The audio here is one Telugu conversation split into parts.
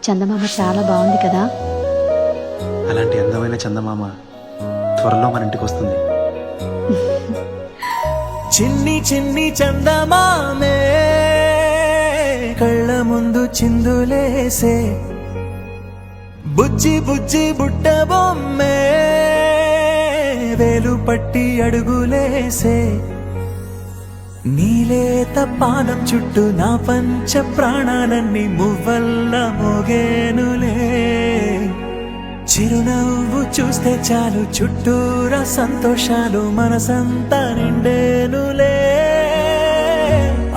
చందమామ చాలా బాగుంది కదా. అలాంటి అందమైన చందమామ త్వరలో మన ఇంటికి వస్తుంది. చిన్ని చిన్ని చందమామే కళ్ళ ముందు చిందులేసే, బుజ్జి బుజ్జి బుట్ట బొమ్మే వేలు పట్టి అడుగులేసే, నీలేత పానం చుట్టూ నా పంచ ప్రాణాలన్నీ మువ్వల్ల మోగేనులే. చిరునవ్వు చూస్తే చాలు చుట్టూరా సంతోషాలు మనసంతా నిండేనులే.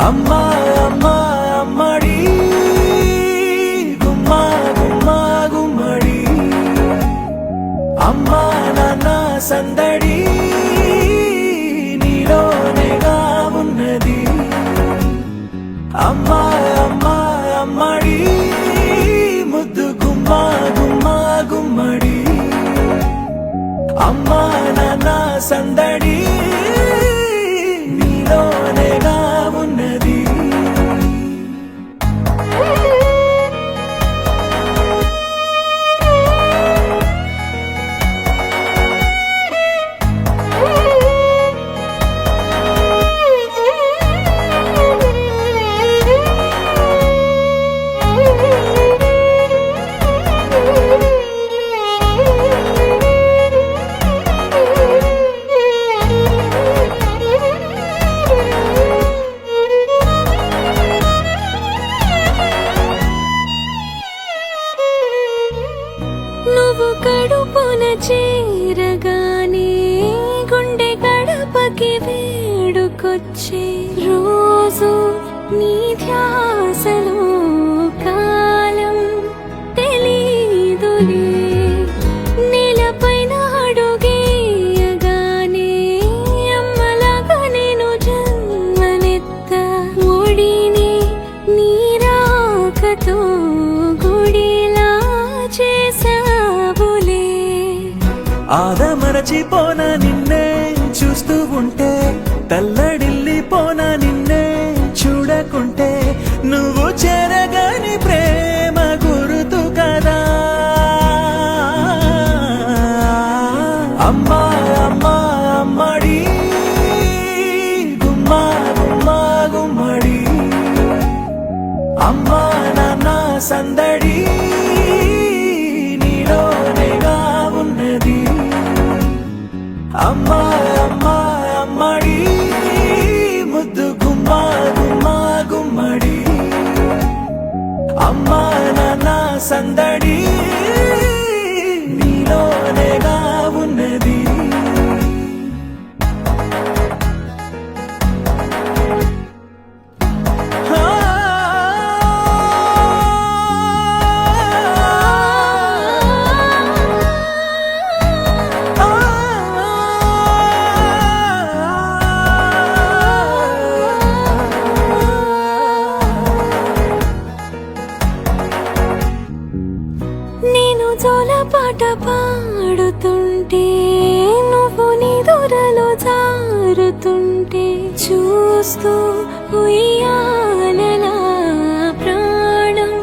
అమ్మా అమ్మా అమ్మడి గుమ్మా గుమ్మా గుమ్మడి, అమ్మా నాన్న సందడి నీలోనేగా ఉన్నది. అమ్మా అమ్మా అమ్మడి ముద్దు గుమ్మా గుమ్మా గుమ్మడి, అమ్మా నాన్న సందడి నీలోనేగా ఉన్నది. నువ్వు కడుపున చేరగానే గుండె గడపకి వేడుకొచ్చే, రోజు నీ ధ్యాసలో కాలం తెలీదులే. నేలపైన అడుగేయగానే అమ్మలాగా నేను జన్మనెత్త, ఒడిని నీ రాకతో గుడిలా చేసావులే. ఆదమరచిపోన నిన్నే చూస్తూ ఉంటే, తల్లడిల్లిపోన నిన్నే చూడకుంటే, నువ్వు చెరగని ప్రేమ గురుతు కదా. అమ్మా అమ్మా అమ్మడి గుమ్మా గుమ్మా గుమ్మడి, అమ్మా నాన్న సందడి నీలోనేగా ఉన్నది. అమ్మా అమ్మా అమ్మడి ముద్దు గుమ్మా గుమ్మా గుమ్మడి, అమ్మా నాన్న సందడి నీలోనేగా ఉన్నది. నేను జోలపాట పాడుతుంటే, నువ్వు నీ దూరలో జారుతుంటే, చూస్తూ ఉయ్యాలలా ప్రాణం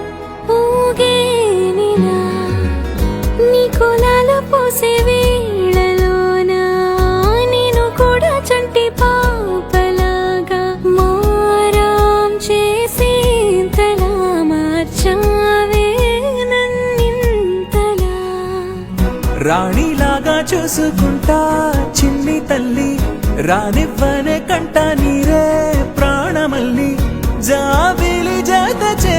ఊగేనిలా. నీ కులాలు పోసే వేళలోనా నేను కూడా చంటి పాపలాగా మారాం చేసేంతలా మార్చావే నన్నింతలా. రాణిలాగా చూసుకుంటా చిన్ని తల్లి, రానివ్వనే కంట నీరే ప్రాణమల్లి, జాబిలి జత చే